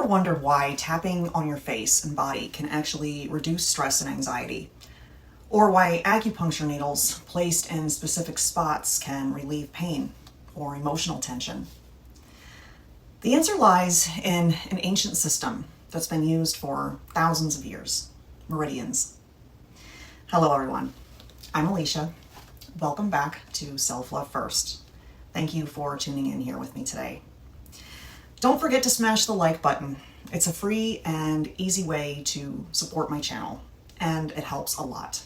ever wondered why tapping on your face and body can actually reduce stress and anxiety? Or why acupuncture needles placed in specific spots can relieve pain or emotional tension? The answer lies in an ancient system that's been used for thousands of years: meridians. Hello everyone, I'm Alicia. Welcome back to Self-Love First. Thank you for tuning in here with me today. Don't forget to smash the like button. It's a free and easy way to support my channel, and it helps a lot.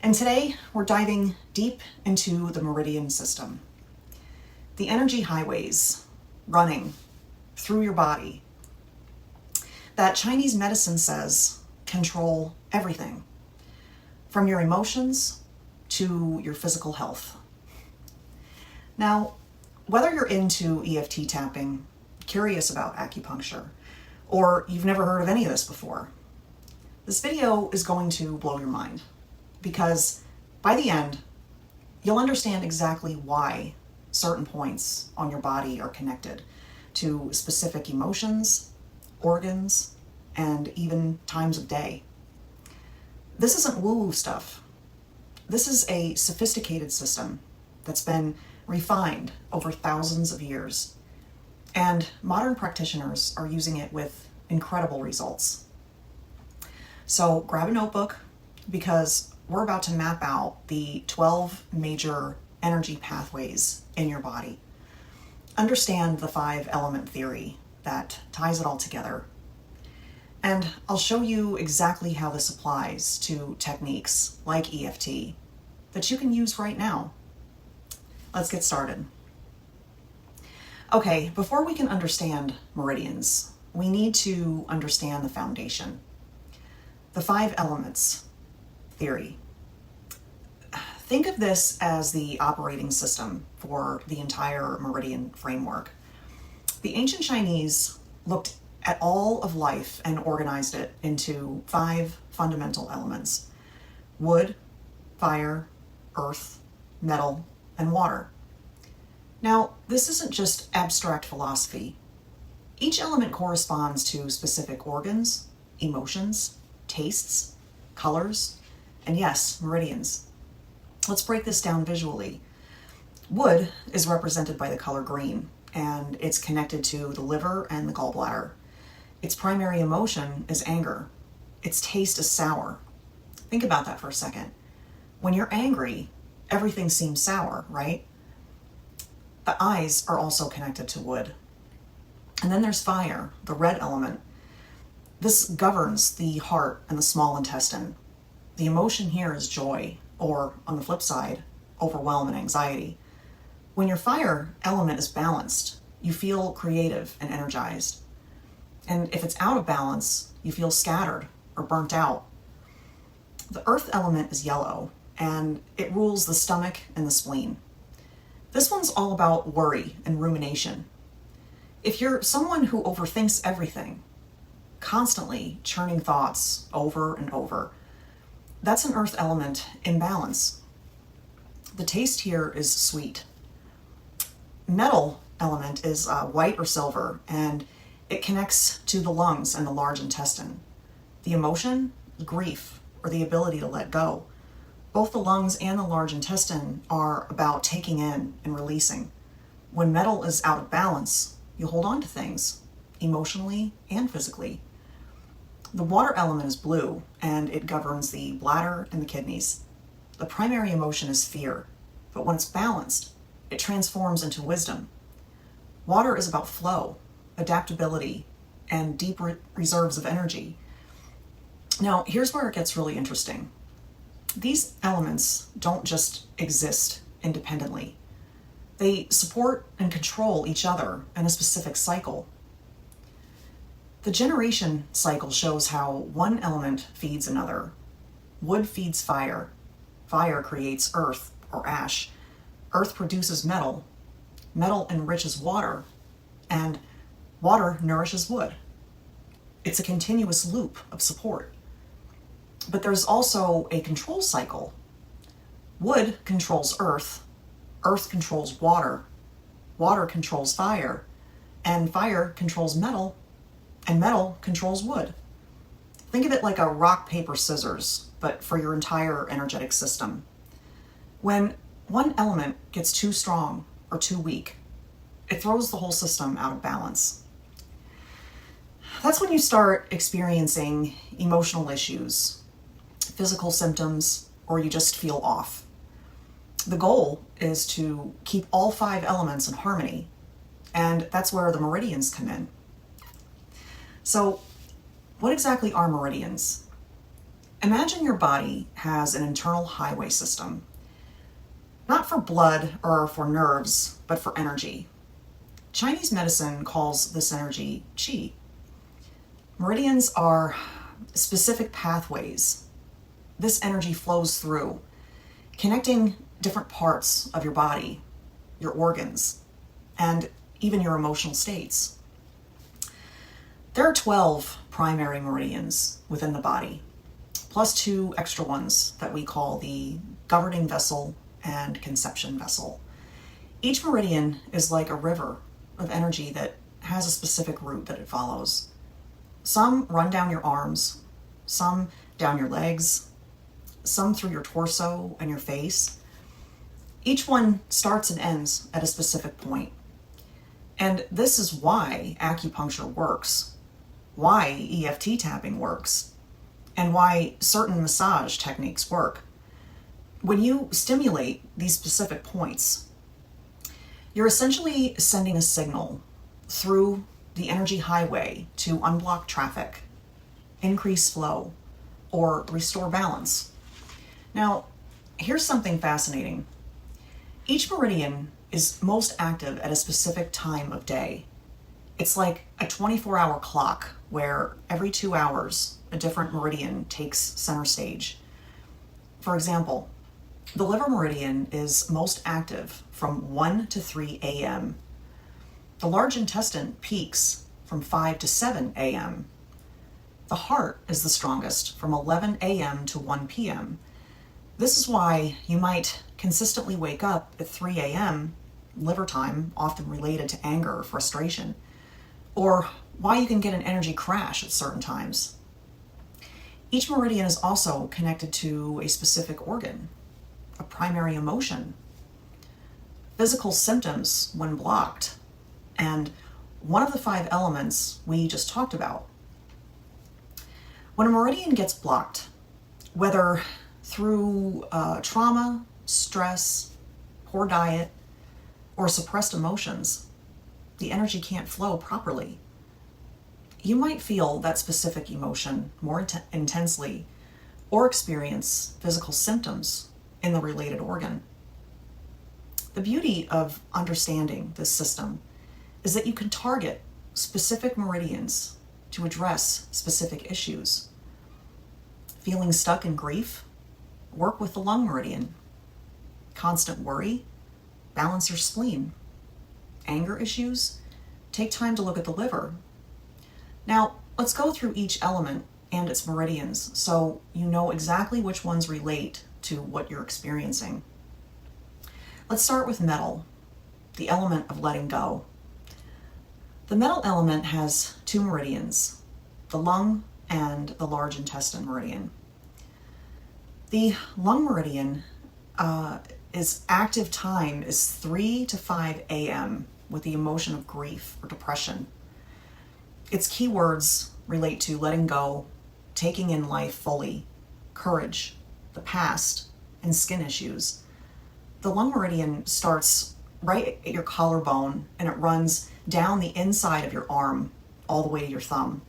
And today we're diving deep into the meridian system. The energy highways running through your body that Chinese medicine says control everything, from your emotions to your physical health. Now, whether you're into EFT tapping, curious about acupuncture, or you've never heard of any of this before, this video is going to blow your mind, because by the end, you'll understand exactly why certain points on your body are connected to specific emotions, organs, and even times of day. This isn't woo-woo stuff. This is a sophisticated system that's been refined over thousands of years, and modern practitioners are using it with incredible results. So grab a notebook, because we're about to map out the 12 major energy pathways in your body. Understand the 5-element theory that ties it all together. And I'll show you exactly how this applies to techniques like EFT that you can use right now. Let's get started. Okay, before we can understand meridians, we need to understand the foundation. The 5 elements theory. Think of this as the operating system for the entire meridian framework. The ancient Chinese looked at all of life and organized it into 5 fundamental elements: wood, fire, earth, metal, and water. Now, this isn't just abstract philosophy. Each element corresponds to specific organs, emotions, tastes, colors, and yes, meridians. Let's break this down visually. Wood is represented by the color green, and it's connected to the liver and the gallbladder. Its primary emotion is anger. Its taste is sour. Think about that for a second. When you're angry, everything seems sour, right? The eyes are also connected to wood. And then there's fire, the red element. This governs the heart and the small intestine. The emotion here is joy, or on the flip side, overwhelm and anxiety. When your fire element is balanced, you feel creative and energized. And if it's out of balance, you feel scattered or burnt out. The earth element is yellow, and it rules the stomach and the spleen. This one's all about worry and rumination. If you're someone who overthinks everything, constantly churning thoughts over and over, that's an earth element imbalance. The taste here is sweet. Metal element is white or silver, and it connects to the lungs and the large intestine. The emotion, grief, or the ability to let go. Both the lungs and the large intestine are about taking in and releasing. When metal is out of balance, you hold on to things, emotionally and physically. The water element is blue, and it governs the bladder and the kidneys. The primary emotion is fear, but when it's balanced, it transforms into wisdom. Water is about flow, adaptability, and deep reserves of energy. Now, here's where it gets really interesting. These elements don't just exist independently. They support and control each other in a specific cycle. The generation cycle shows how one element feeds another. Wood feeds fire. Fire creates earth or ash. Earth produces metal. Metal enriches water. And water nourishes wood. It's a continuous loop of support. But there's also a control cycle. Wood controls earth, earth controls water, water controls fire, and fire controls metal, and metal controls wood. Think of it like a rock, paper, scissors, but for your entire energetic system. When one element gets too strong or too weak, it throws the whole system out of balance. That's when you start experiencing emotional issues, physical symptoms, or you just feel off. The goal is to keep all 5 elements in harmony, and that's where the meridians come in. So, what exactly are meridians? Imagine your body has an internal highway system, not for blood or for nerves, but for energy. Chinese medicine calls this energy qi. Meridians are specific pathways. This energy flows through, connecting different parts of your body, your organs, and even your emotional states. There are 12 primary meridians within the body, plus 2 extra ones that we call the governing vessel and conception vessel. Each meridian is like a river of energy that has a specific route that it follows. Some run down your arms, some down your legs, some through your torso and your face. Each one starts and ends at a specific point. And this is why acupuncture works, why EFT tapping works, and why certain massage techniques work. When you stimulate these specific points, you're essentially sending a signal through the energy highway to unblock traffic, increase flow, or restore balance. Now, here's something fascinating. Each meridian is most active at a specific time of day. It's like a 24-hour clock where every 2 hours a different meridian takes center stage. For example, the liver meridian is most active from 1 to 3 a.m. The large intestine peaks from 5 to 7 a.m. The heart is the strongest from 11 a.m. to 1 p.m. This is why you might consistently wake up at 3 a.m., liver time, often related to anger or frustration, or why you can get an energy crash at certain times. Each meridian is also connected to a specific organ, a primary emotion, physical symptoms when blocked, and one of the 5 elements we just talked about. When a meridian gets blocked, whether through trauma, stress, poor diet, or suppressed emotions, the energy can't flow properly. You might feel that specific emotion more intensely or experience physical symptoms in the related organ. The beauty of understanding this system is that you can target specific meridians to address specific issues. Feeling stuck in grief? Work with the lung meridian. Constant worry? Balance your spleen. Anger issues? Take time to look at the liver. Now, let's go through each element and its meridians so you know exactly which ones relate to what you're experiencing. Let's start with metal, the element of letting go. The metal element has 2 meridians, the lung and the large intestine meridian. The lung meridian is active time is 3 to 5 a.m. with the emotion of grief or depression. Its keywords relate to letting go, taking in life fully, courage, the past, and skin issues. The lung meridian starts right at your collarbone and it runs down the inside of your arm all the way to your thumb.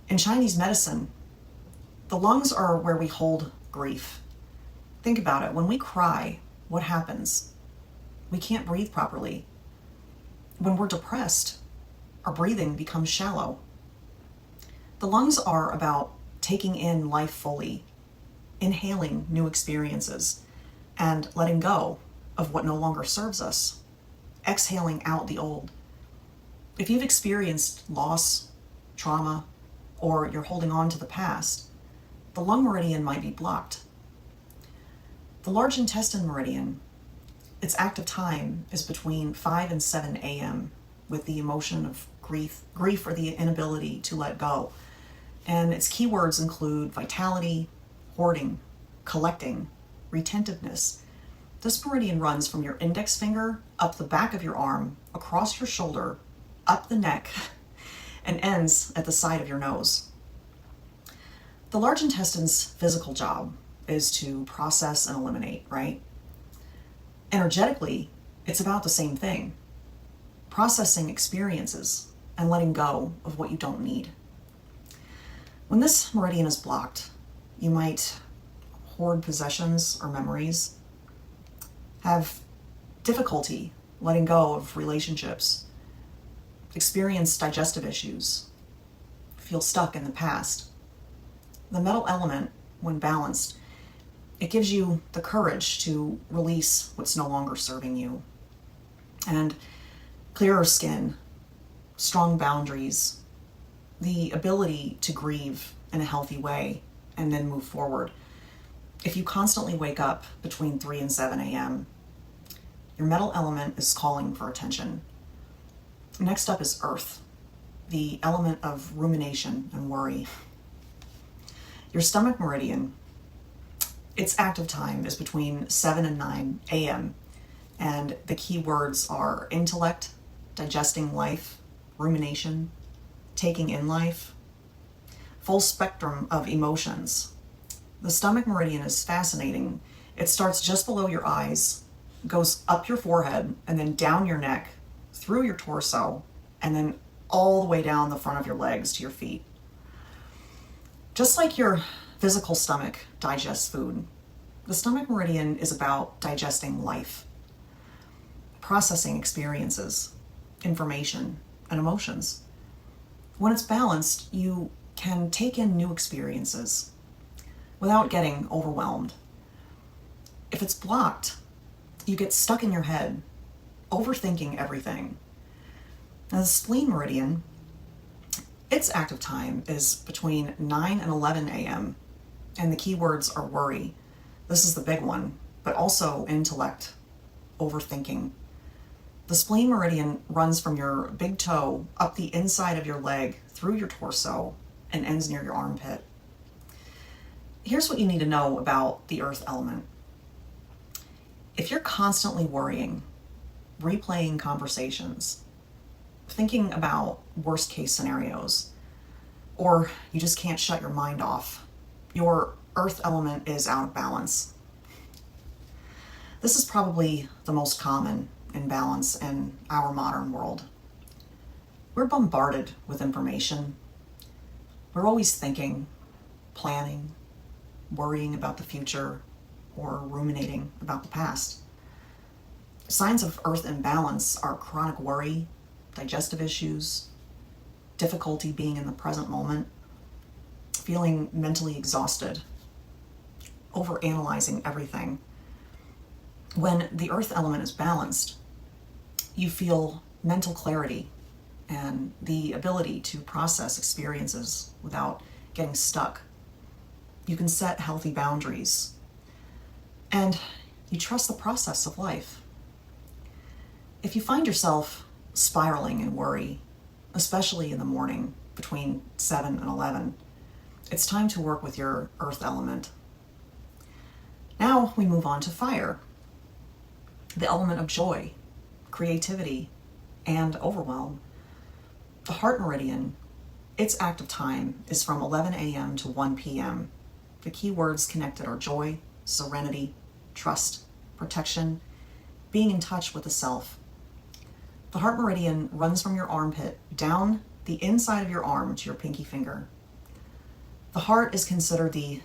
In Chinese medicine, the lungs are where we hold grief. Think about it. When we cry, what happens? We can't breathe properly. When we're depressed, our breathing becomes shallow. The lungs are about taking in life fully, inhaling new experiences, and letting go of what no longer serves us, exhaling out the old. If you've experienced loss, trauma, or you're holding on to the past, the lung meridian might be blocked. The large intestine meridian, its active time is between 5 and 7 a.m. with the emotion of grief or the inability to let go. And its keywords include vitality, hoarding, collecting, retentiveness. This meridian runs from your index finger up the back of your arm, across your shoulder, up the neck, and ends at the side of your nose. The large intestine's physical job is to process and eliminate, right? Energetically, it's about the same thing. Processing experiences and letting go of what you don't need. When this meridian is blocked, you might hoard possessions or memories, have difficulty letting go of relationships, experience digestive issues, feel stuck in the past. The metal element, when balanced, it gives you the courage to release what's no longer serving you. And clearer skin, strong boundaries, the ability to grieve in a healthy way and then move forward. If you constantly wake up between 3 and 7 a.m., your metal element is calling for attention. Next up is earth, the element of rumination and worry. Your stomach meridian, its active time is between 7 and 9 a.m., and the key words are intellect, digesting life, rumination, taking in life, full spectrum of emotions. The stomach meridian is fascinating. It starts just below your eyes, goes up your forehead, and then down your neck, through your torso, and then all the way down the front of your legs to your feet. Just like your physical stomach digests food, the stomach meridian is about digesting life, processing experiences, information, and emotions. When it's balanced, you can take in new experiences without getting overwhelmed. If it's blocked, you get stuck in your head, overthinking everything. Now, the spleen meridian, its active time is between 9 and 11 a.m., and the keywords are worry. This is the big one, but also intellect, overthinking. The spleen meridian runs from your big toe up the inside of your leg, through your torso, and ends near your armpit. Here's what you need to know about the earth element. If you're constantly worrying, replaying conversations, thinking about worst case scenarios, or you just can't shut your mind off, your earth element is out of balance. This is probably the most common imbalance in our modern world. We're bombarded with information. We're always thinking, planning, worrying about the future, or ruminating about the past. Signs of earth imbalance are chronic worry, digestive issues, difficulty being in the present moment, feeling mentally exhausted, overanalyzing everything. When the earth element is balanced, you feel mental clarity and the ability to process experiences without getting stuck. You can set healthy boundaries, and you trust the process of life. If you find yourself spiraling in worry, especially in the morning between 7 and 11, it's time to work with your earth element. Now we move on to fire, the element of joy, creativity, and overwhelm. The heart meridian, its active time is from 11 a.m. to 1 p.m. The key words connected are joy, serenity, trust, protection, being in touch with the self. The heart meridian runs from your armpit down the inside of your arm to your pinky finger. The heart is considered the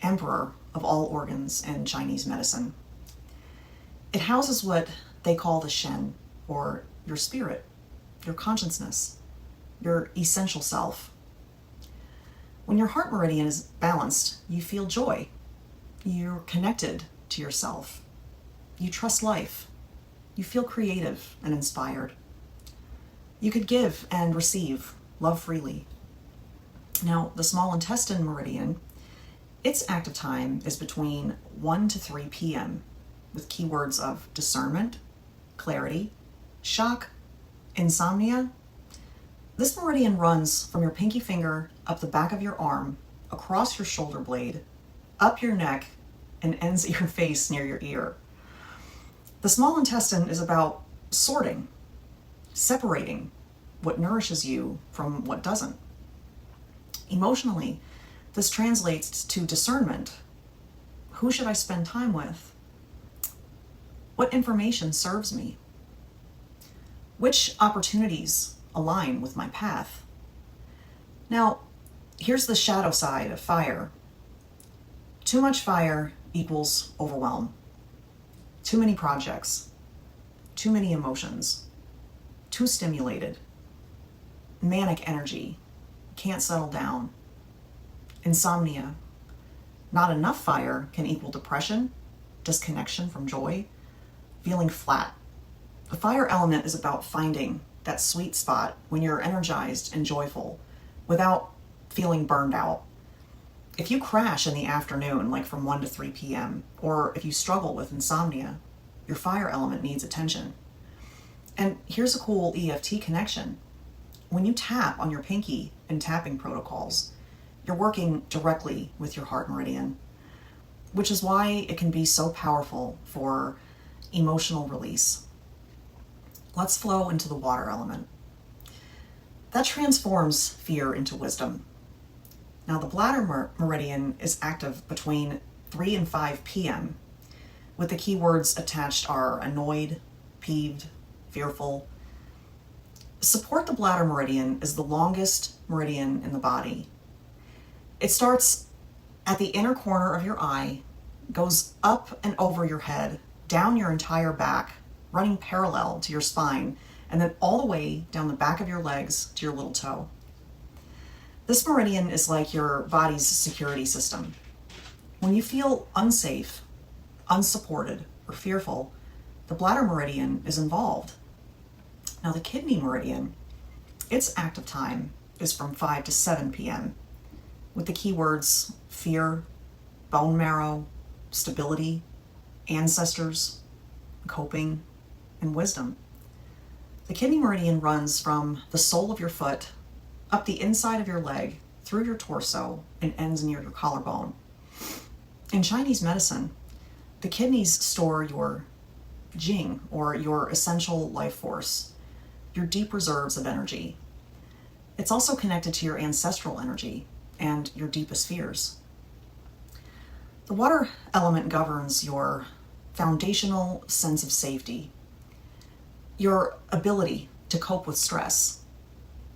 emperor of all organs in Chinese medicine. It houses what they call the Shen, or your spirit, your consciousness, your essential self. When your heart meridian is balanced, you feel joy. You're connected to yourself. You trust life. You feel creative and inspired. You could give and receive love freely. Now, the small intestine meridian, its active time is between 1 to 3 p.m. with keywords of discernment, clarity, shock, insomnia, This meridian runs from your pinky finger up the back of your arm, across your shoulder blade, up your neck, and ends at your face near your ear. The small intestine is about sorting, separating what nourishes you from what doesn't. Emotionally, this translates to discernment. Who should I spend time with? What information serves me? Which opportunities align with my path? Now, here's the shadow side of fire. Too much fire equals overwhelm. Too many projects, too many emotions, too stimulated, manic energy, can't settle down, insomnia. Not enough fire can equal depression, disconnection from joy, feeling flat. The fire element is about finding that sweet spot when you're energized and joyful without feeling burned out. If you crash in the afternoon, like from 1 to 3 p.m., or if you struggle with insomnia, your fire element needs attention. And here's a cool EFT connection. When you tap on your pinky in tapping protocols, you're working directly with your heart meridian, which is why it can be so powerful for emotional release. Let's flow into the water element. That transforms fear into wisdom. Now, the bladder meridian is active between 3 and 5 p.m., with the keywords attached are annoyed, peeved, fearful. Support the bladder meridian is the longest meridian in the body. It starts at the inner corner of your eye, goes up and over your head, down your entire back, running parallel to your spine, and then all the way down the back of your legs to your little toe. This meridian is like your body's security system. When you feel unsafe, unsupported, or fearful, the bladder meridian is involved. Now, the kidney meridian, its active time is from 5 to 7 p.m., with the keywords fear, bone marrow, stability, ancestors, coping, and wisdom. The kidney meridian runs from the sole of your foot up the inside of your leg, through your torso, and ends near your collarbone. In Chinese medicine, the kidneys store your jing, or your essential life force, your deep reserves of energy. It's also connected to your ancestral energy and your deepest fears. The water element governs your foundational sense of safety, your ability to cope with stress,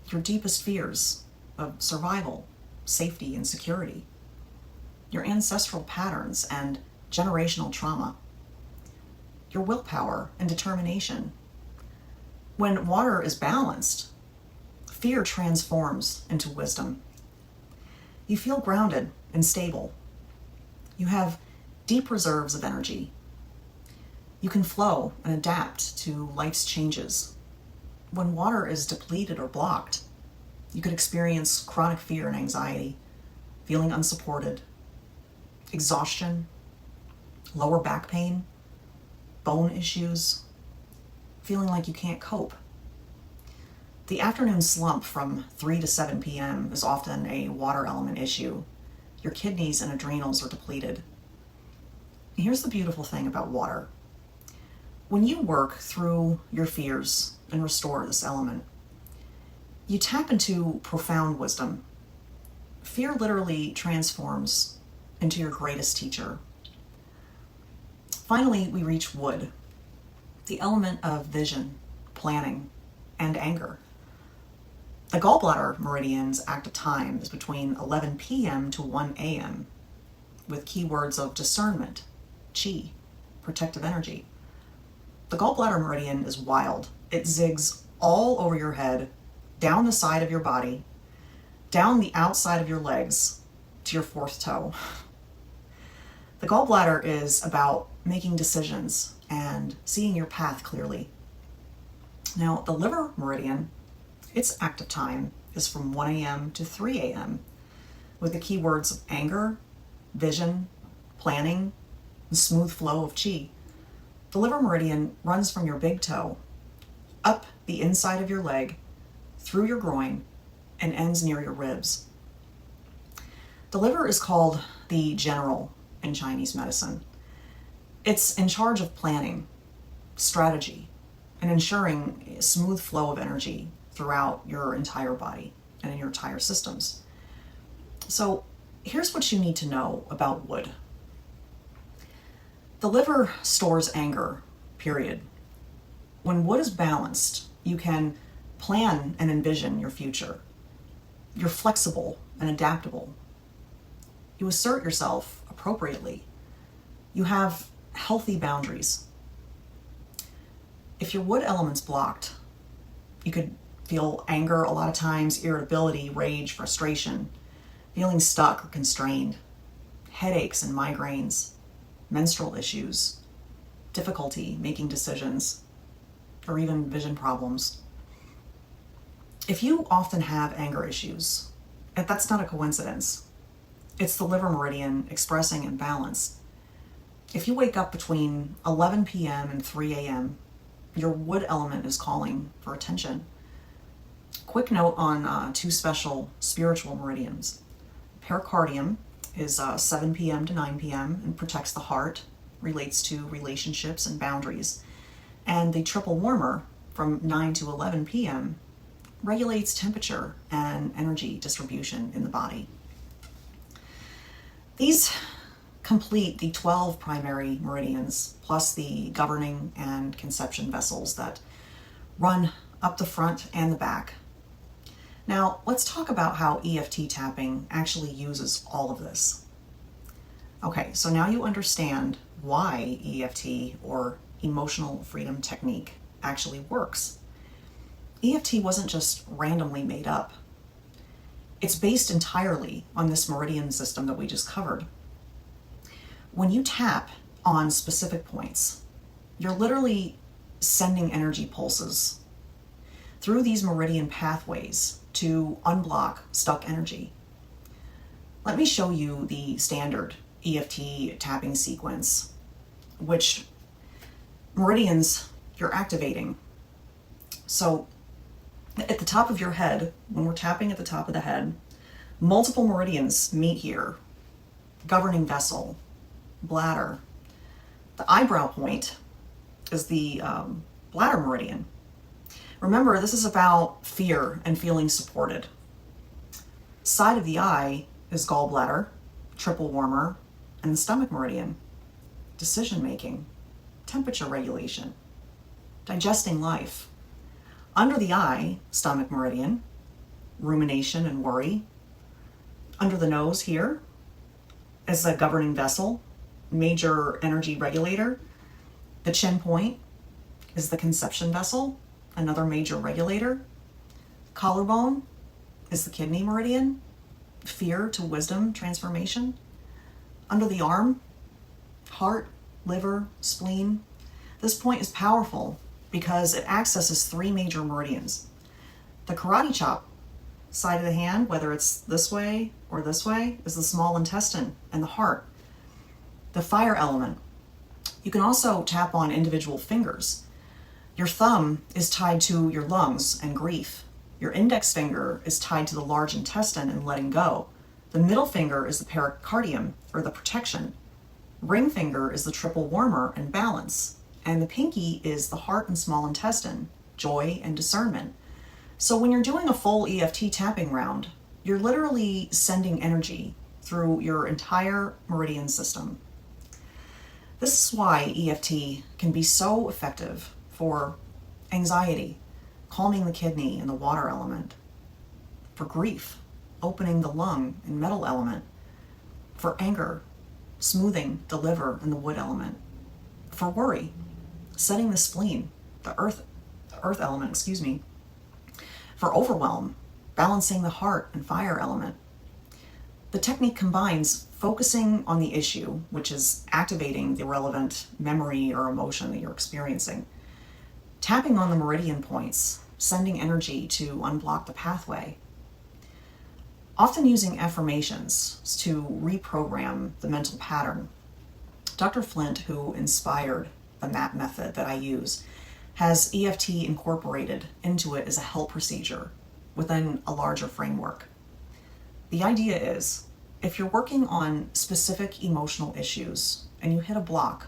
your deepest fears of survival, safety, and security, your ancestral patterns and generational trauma, your willpower and determination. When water is balanced, fear transforms into wisdom. You feel grounded and stable. You have deep reserves of energy. You can flow and adapt to life's changes. When water is depleted or blocked, you could experience chronic fear and anxiety, feeling unsupported, exhaustion, lower back pain, bone issues, feeling like you can't cope. The afternoon slump from 3 to 7 p.m. is often a water element issue. Your kidneys and adrenals are depleted. Here's the beautiful thing about water. When you work through your fears and restore this element, you tap into profound wisdom. Fear literally transforms into your greatest teacher. Finally, we reach wood, the element of vision, planning, and anger. The gallbladder meridian's active time is between 11 p.m. to 1 a.m., with keywords of discernment, chi, protective energy. The gallbladder meridian is wild. It zigs all over your head, down the side of your body, down the outside of your legs to your fourth toe. The gallbladder is about making decisions and seeing your path clearly. Now, the liver meridian, its active time is from 1 a.m. to 3 a.m., with the keywords of anger, vision, planning, and smooth flow of chi. The liver meridian runs from your big toe, up the inside of your leg, through your groin and ends near your ribs. The liver is called the general in Chinese medicine. It's in charge of planning, strategy, and ensuring a smooth flow of energy throughout your entire body and in your entire systems. So here's what you need to know about wood. The liver stores anger, period. When wood is balanced, you can plan and envision your future. You're flexible and adaptable. You assert yourself appropriately. You have healthy boundaries. If your wood element's blocked, you could feel anger a lot of times, irritability, rage, frustration, feeling stuck or constrained, headaches and migraines, menstrual issues, difficulty making decisions, or even vision problems. If you often have anger issues, that's not a coincidence. It's the liver meridian expressing imbalance. If you wake up between 11 p.m. and 3 a.m., your wood element is calling for attention. Quick note on two special spiritual meridians. Pericardium is 7 p.m. to 9 p.m. and protects the heart, relates to relationships and boundaries. And the triple warmer from 9 to 11 p.m. regulates temperature and energy distribution in the body. These complete the 12 primary meridians, plus the governing and conception vessels that run up the front and the back. Now, let's talk about how EFT tapping actually uses all of this. Okay, so now you understand why EFT, or emotional freedom technique, actually works. EFT wasn't just randomly made up. It's based entirely on this meridian system that we just covered. When you tap on specific points, you're literally sending energy pulses through these meridian pathways to unblock stuck energy. Let me show you the standard EFT tapping sequence, which meridians you're activating. So at the top of your head, when we're tapping at the top of the head, multiple meridians meet here. Governing vessel, bladder. The eyebrow point is the bladder meridian. Remember, this is about fear and feeling supported. Side of the eye is gallbladder, triple warmer, and the stomach meridian. Decision making, temperature regulation, digesting life. Under the eye, stomach meridian, rumination and worry. Under the nose here is the governing vessel, major energy regulator. The chin point is the conception vessel, another major regulator. Collarbone is the kidney meridian, fear to wisdom transformation. Under the arm, heart, liver, spleen. This point is powerful because it accesses three major meridians. The karate chop side of the hand, whether it's this way or this way, is the small intestine and the heart. The fire element. You can also tap on individual fingers. Your thumb is tied to your lungs and grief. Your index finger is tied to the large intestine and letting go. The middle finger is the pericardium, or the protection. Ring finger is the triple warmer and balance. And the pinky is the heart and small intestine, joy and discernment. So when you're doing a full EFT tapping round, you're literally sending energy through your entire meridian system. This is why EFT can be so effective for anxiety, calming the kidney and the water element, for grief, opening the lung and metal element, for anger, smoothing the liver and the wood element, for worry, setting the spleen, the earth element, for overwhelm, balancing the heart and fire element. The technique combines focusing on the issue, which is activating the relevant memory or emotion that you're experiencing, tapping on the meridian points, sending energy to unblock the pathway, often using affirmations to reprogram the mental pattern. Dr. Flint, who inspired the MAP method that I use, has EFT incorporated into it as a help procedure within a larger framework. The idea is, if you're working on specific emotional issues and you hit a block,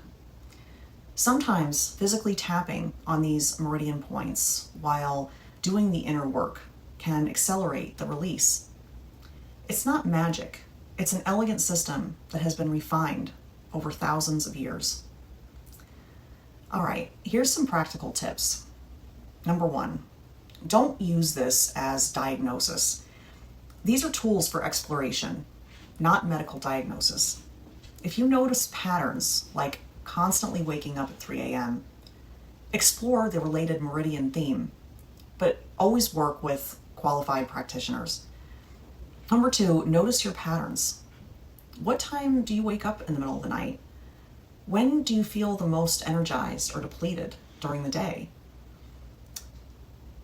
sometimes physically tapping on these meridian points while doing the inner work can accelerate the release. It's not magic. It's an elegant system that has been refined over thousands of years. All right, here's some practical tips. Number 1, don't use this as diagnosis. These are tools for exploration, not medical diagnosis. If you notice patterns like constantly waking up at 3 a.m., explore the related meridian theme, but always work with qualified practitioners. Number 2, notice your patterns. What time do you wake up in the middle of the night? When do you feel the most energized or depleted during the day?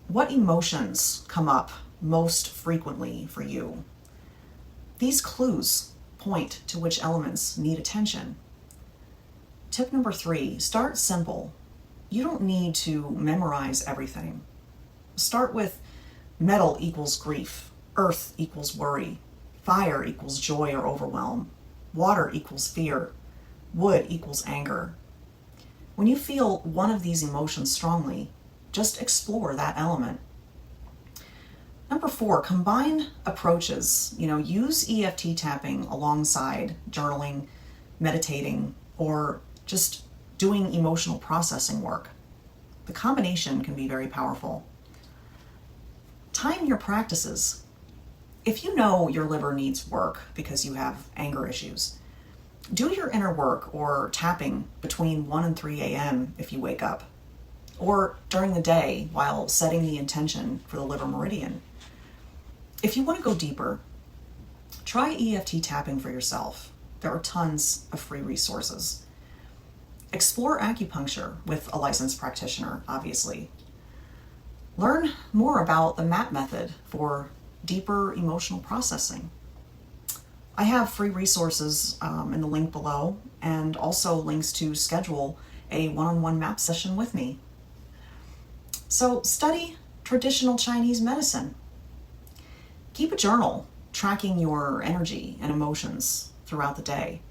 What emotions come up most frequently for you? These clues point to which elements need attention. Tip number 3, start simple. You don't need to memorize everything. Start with metal equals grief, earth equals worry, fire equals joy or overwhelm, water equals fear, wood equals anger. When you feel one of these emotions strongly, just explore that element. Number 4, combine approaches. Use EFT tapping alongside journaling, meditating, or just doing emotional processing work. The combination can be very powerful. Time your practices. If you know your liver needs work because you have anger issues, do your inner work or tapping between 1 and 3 a.m. if you wake up, or during the day while setting the intention for the liver meridian. If you want to go deeper, try EFT tapping for yourself. There are tons of free resources. Explore acupuncture with a licensed practitioner, obviously. Learn more about the MAP method for deeper emotional processing. I have free resources in the link below, and also links to schedule a one-on-one MAP session with me. So study traditional Chinese medicine. Keep a journal tracking your energy and emotions throughout the day.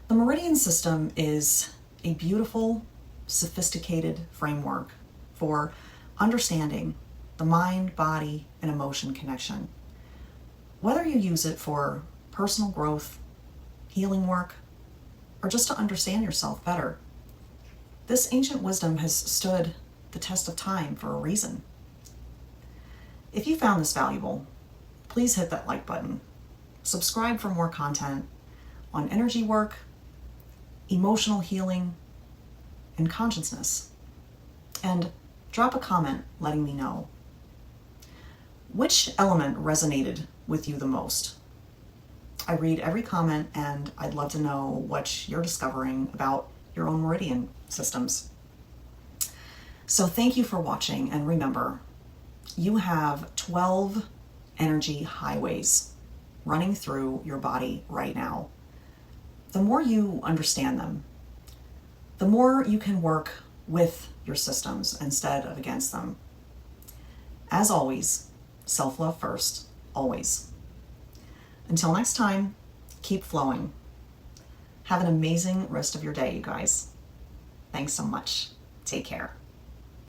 The meridian system is a beautiful, sophisticated framework for understanding the mind, body, and emotion connection. Whether you use it for personal growth, healing work, or just to understand yourself better, this ancient wisdom has stood the test of time for a reason. If you found this valuable, please hit that like button. Subscribe for more content on energy work, emotional healing, and consciousness. And drop a comment letting me know. Which element resonated with you the most? I read every comment, and I'd love to know what you're discovering about your own meridian systems. So thank you for watching, and remember, you have 12 energy highways running through your body right now. The more you understand them, the more you can work with your systems instead of against them. As always, self-love first, always. Until next time, keep flowing. Have an amazing rest of your day, you guys. Thanks so much. Take care.